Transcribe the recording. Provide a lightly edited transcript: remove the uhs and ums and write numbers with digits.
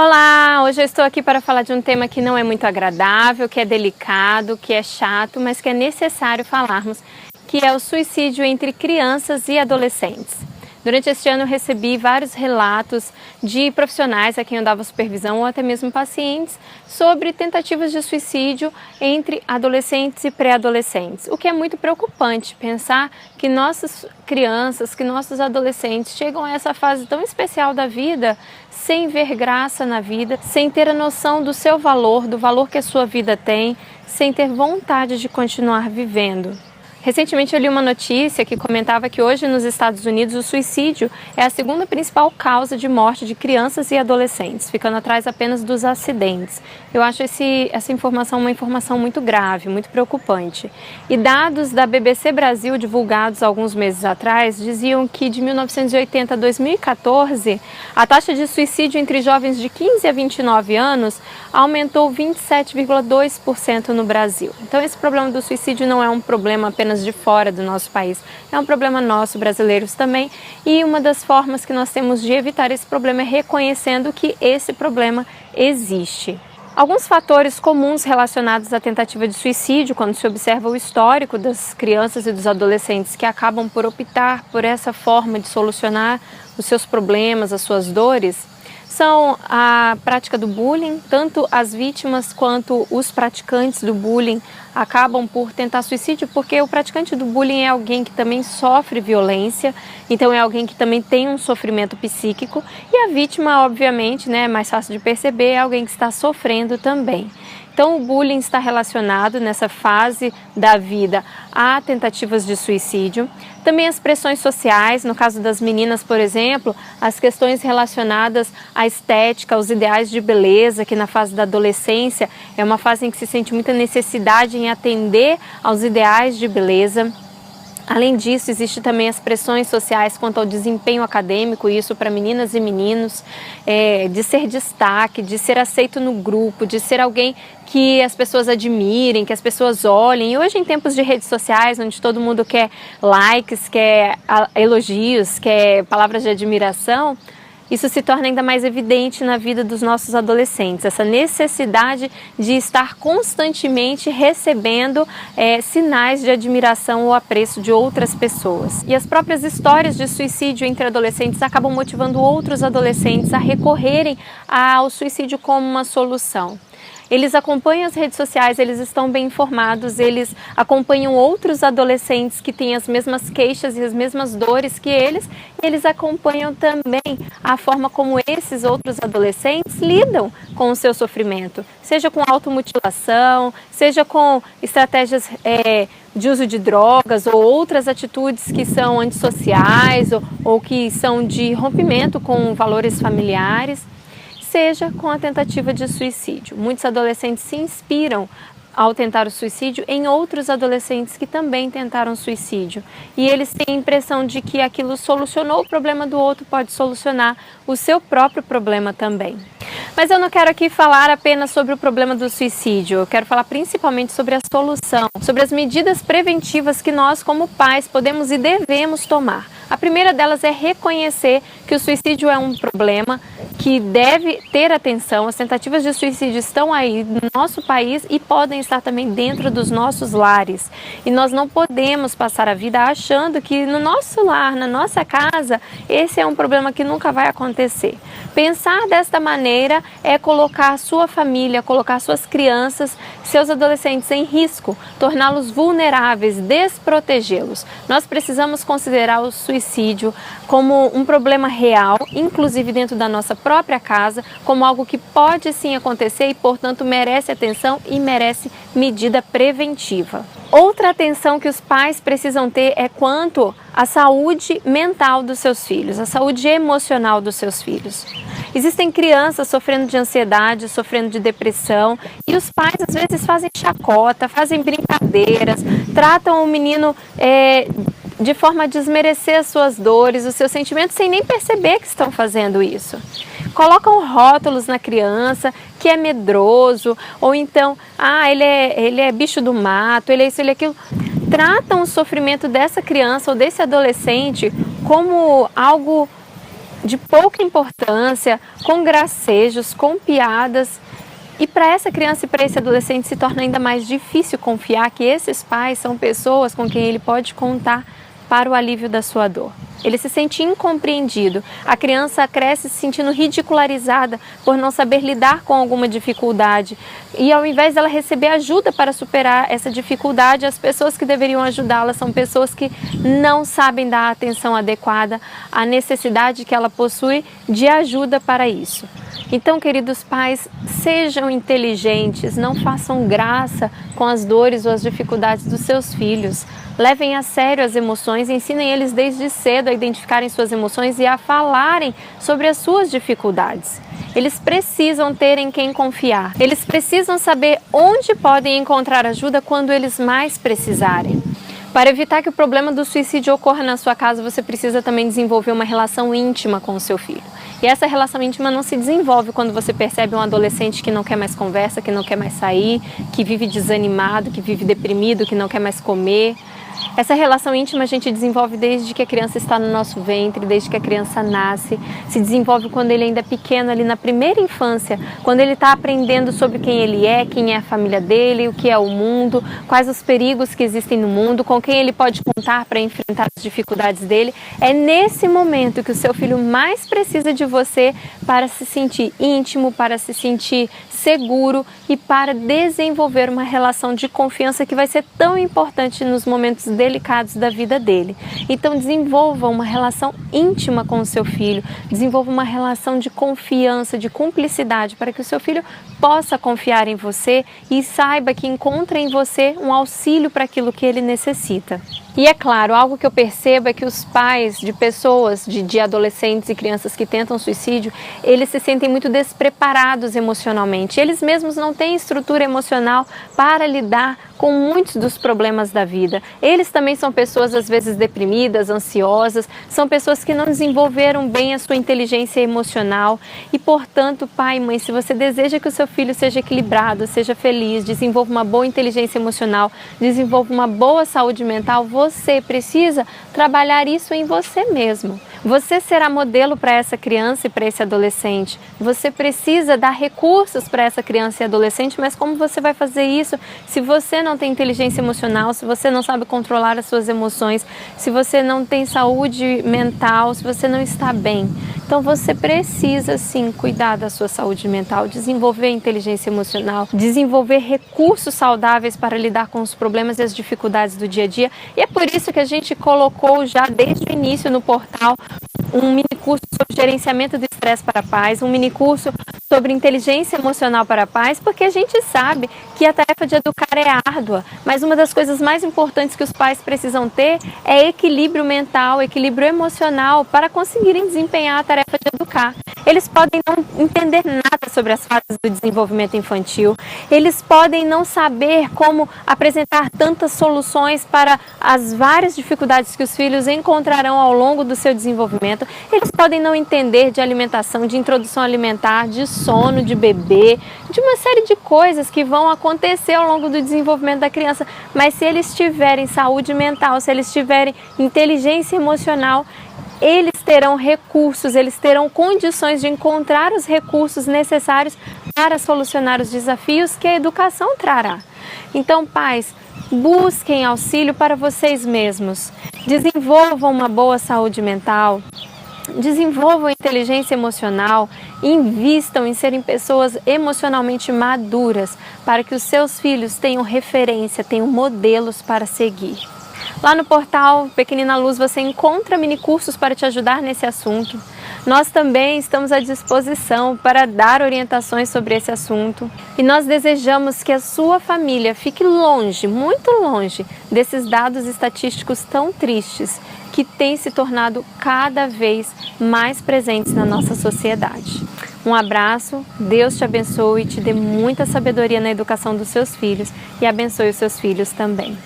Olá, hoje eu estou aqui para falar de um tema que não é muito agradável, que é delicado, que é chato, mas que é necessário falarmos, que é o suicídio entre crianças e adolescentes. Durante este ano eu recebi vários relatos de profissionais a quem eu dava supervisão ou até mesmo pacientes sobre tentativas de suicídio entre adolescentes e pré-adolescentes. O que é muito preocupante pensar que nossas crianças, que nossos adolescentes chegam a essa fase tão especial da vida sem ver graça na vida, sem ter a noção do seu valor, do valor que a sua vida tem, sem ter vontade de continuar vivendo. Recentemente eu li uma notícia que comentava que hoje nos Estados Unidos o suicídio é a segunda principal causa de morte de crianças e adolescentes, ficando atrás apenas dos acidentes. Eu acho essa informação uma informação muito grave, muito preocupante. E dados da BBC Brasil divulgados alguns meses atrás diziam que de 1980 a 2014 a taxa de suicídio entre jovens de 15 a 29 anos aumentou 27,2% no Brasil. Então esse problema do suicídio não é um problema apenas de fora do nosso país, é um problema nosso, brasileiros também, e uma das formas que nós temos de evitar esse problema é reconhecendo que esse problema existe. Alguns fatores comuns relacionados à tentativa de suicídio, quando se observa o histórico das crianças e dos adolescentes que acabam por optar por essa forma de solucionar os seus problemas, as suas dores, são a prática do bullying. Tanto as vítimas quanto os praticantes do bullying acabam por tentar suicídio, porque o praticante do bullying é alguém que também sofre violência, então é alguém que também tem um sofrimento psíquico, e a vítima, obviamente, é mais fácil de perceber, é alguém que está sofrendo também. Então o bullying está relacionado nessa fase da vida a tentativas de suicídio. Também as pressões sociais, no caso das meninas, por exemplo, as questões relacionadas à estética, aos ideais de beleza, que na fase da adolescência é uma fase em que se sente muita necessidade em atender aos ideais de beleza. Além disso, existe também as pressões sociais quanto ao desempenho acadêmico, isso para meninas e meninos, de ser destaque, de ser aceito no grupo, de ser alguém que as pessoas admirem, que as pessoas olhem. E hoje, em tempos de redes sociais, onde todo mundo quer likes, quer elogios, quer palavras de admiração, isso se torna ainda mais evidente na vida dos nossos adolescentes, essa necessidade de estar constantemente recebendo sinais de admiração ou apreço de outras pessoas. E as próprias histórias de suicídio entre adolescentes acabam motivando outros adolescentes a recorrerem ao suicídio como uma solução. Eles acompanham as redes sociais, eles estão bem informados, eles acompanham outros adolescentes que têm as mesmas queixas e as mesmas dores que eles, e eles acompanham também a forma como esses outros adolescentes lidam com o seu sofrimento, seja com automutilação, seja com estratégias de uso de drogas ou outras atitudes que são antissociais ou que são de rompimento com valores familiares, seja com a tentativa de suicídio. Muitos adolescentes se inspiram ao tentar o suicídio em outros adolescentes que também tentaram suicídio. E eles têm a impressão de que aquilo solucionou o problema do outro, pode solucionar o seu próprio problema também. Mas eu não quero aqui falar apenas sobre o problema do suicídio, eu quero falar principalmente sobre a solução, sobre as medidas preventivas que nós, como pais, podemos e devemos tomar. A primeira delas é reconhecer que o suicídio é um problema que deve ter atenção. As tentativas de suicídio estão aí no nosso país e podem estar também dentro dos nossos lares. E nós não podemos passar a vida achando que no nosso lar, na nossa casa, esse é um problema que nunca vai acontecer. Pensar desta maneira é colocar sua família, colocar suas crianças, seus adolescentes em risco, torná-los vulneráveis, desprotegê-los. Nós precisamos considerar o suicídio como um problema real, inclusive dentro da nossa própria casa, como algo que pode sim acontecer e, portanto, merece atenção e merece medida preventiva. Outra atenção que os pais precisam ter é quanto à saúde mental dos seus filhos, a saúde emocional dos seus filhos. Existem crianças sofrendo de ansiedade, sofrendo de depressão, e os pais às vezes fazem chacota, fazem brincadeiras, tratam o menino de forma a desmerecer as suas dores, os seus sentimentos, sem nem perceber que estão fazendo isso. Colocam rótulos na criança, que é medroso, ou então, ele é bicho do mato, ele é isso, ele é aquilo. Tratam o sofrimento dessa criança ou desse adolescente como algo de pouca importância, com gracejos, com piadas. E para essa criança e para esse adolescente se torna ainda mais difícil confiar que esses pais são pessoas com quem ele pode contar para o alívio da sua dor. Ele se sente incompreendido. A criança cresce se sentindo ridicularizada por não saber lidar com alguma dificuldade. E ao invés dela receber ajuda para superar essa dificuldade, as pessoas que deveriam ajudá-la são pessoas que não sabem dar a atenção adequada à necessidade que ela possui de ajuda para isso. Então, queridos pais, sejam inteligentes, não façam graça com as dores ou as dificuldades dos seus filhos. Levem a sério as emoções, ensinem eles desde cedo a identificarem suas emoções e a falarem sobre as suas dificuldades. Eles precisam ter em quem confiar. Eles precisam saber onde podem encontrar ajuda quando eles mais precisarem. Para evitar que o problema do suicídio ocorra na sua casa, você precisa também desenvolver uma relação íntima com o seu filho. E essa relação íntima não se desenvolve quando você percebe um adolescente que não quer mais conversa, que não quer mais sair, que vive desanimado, que vive deprimido, que não quer mais comer. Essa relação íntima a gente desenvolve desde que a criança está no nosso ventre, desde que a criança nasce. Se desenvolve quando ele ainda é pequeno, ali na primeira infância, quando ele está aprendendo sobre quem ele é, quem é a família dele, o que é o mundo, quais os perigos que existem no mundo, com quem ele pode contar para enfrentar as dificuldades dele. É nesse momento que o seu filho mais precisa de você para se sentir íntimo, para se sentir seguro e para desenvolver uma relação de confiança que vai ser tão importante nos momentos delicados da vida dele. Então desenvolva uma relação íntima com o seu filho, desenvolva uma relação de confiança, de cumplicidade, para que o seu filho possa confiar em você e saiba que encontra em você um auxílio para aquilo que ele necessita. E é claro, algo que eu percebo é que os pais de pessoas, de adolescentes e crianças que tentam suicídio, eles se sentem muito despreparados emocionalmente. Eles mesmos não têm estrutura emocional para lidar com muitos dos problemas da vida. Eles também são pessoas às vezes deprimidas, ansiosas, são pessoas que não desenvolveram bem a sua inteligência emocional e, portanto, pai e mãe, se você deseja que o seu filho seja equilibrado, seja feliz, desenvolva uma boa inteligência emocional, desenvolva uma boa saúde mental, você precisa trabalhar isso em você mesmo. Você será modelo para essa criança e para esse adolescente. Você precisa dar recursos para essa criança e adolescente, mas como você vai fazer isso se você não tem inteligência emocional, se você não sabe controlar as suas emoções, se você não tem saúde mental, se você não está bem? Então você precisa sim cuidar da sua saúde mental, desenvolver inteligência emocional, desenvolver recursos saudáveis para lidar com os problemas e as dificuldades do dia a dia. E é por isso que a gente colocou já desde o início no portal um mini curso sobre gerenciamento do estresse para pais, um mini curso sobre inteligência emocional para pais, porque a gente sabe que a tarefa de educar é árdua, mas uma das coisas mais importantes que os pais precisam ter é equilíbrio mental, equilíbrio emocional para conseguirem desempenhar a tarefa de educar. Eles podem não entender nada sobre as fases do desenvolvimento infantil, eles podem não saber como apresentar tantas soluções para as várias dificuldades que os filhos encontrarão ao longo do seu desenvolvimento, eles podem não entender de alimentação, de introdução alimentar, de sono, de bebê, de uma série de coisas que vão acontecer ao longo do desenvolvimento da criança, mas se eles tiverem saúde mental, se eles tiverem inteligência emocional, eles terão recursos, eles terão condições de encontrar os recursos necessários para solucionar os desafios que a educação trará. Então, pais, busquem auxílio para vocês mesmos, desenvolvam uma boa saúde mental, desenvolvam inteligência emocional, invistam em serem pessoas emocionalmente maduras para que os seus filhos tenham referência, tenham modelos para seguir. Lá no portal Pequenina Luz você encontra minicursos para te ajudar nesse assunto. Nós também estamos à disposição para dar orientações sobre esse assunto. E nós desejamos que a sua família fique longe, muito longe, desses dados estatísticos tão tristes que têm se tornado cada vez mais presentes na nossa sociedade. Um abraço, Deus te abençoe e te dê muita sabedoria na educação dos seus filhos e abençoe os seus filhos também.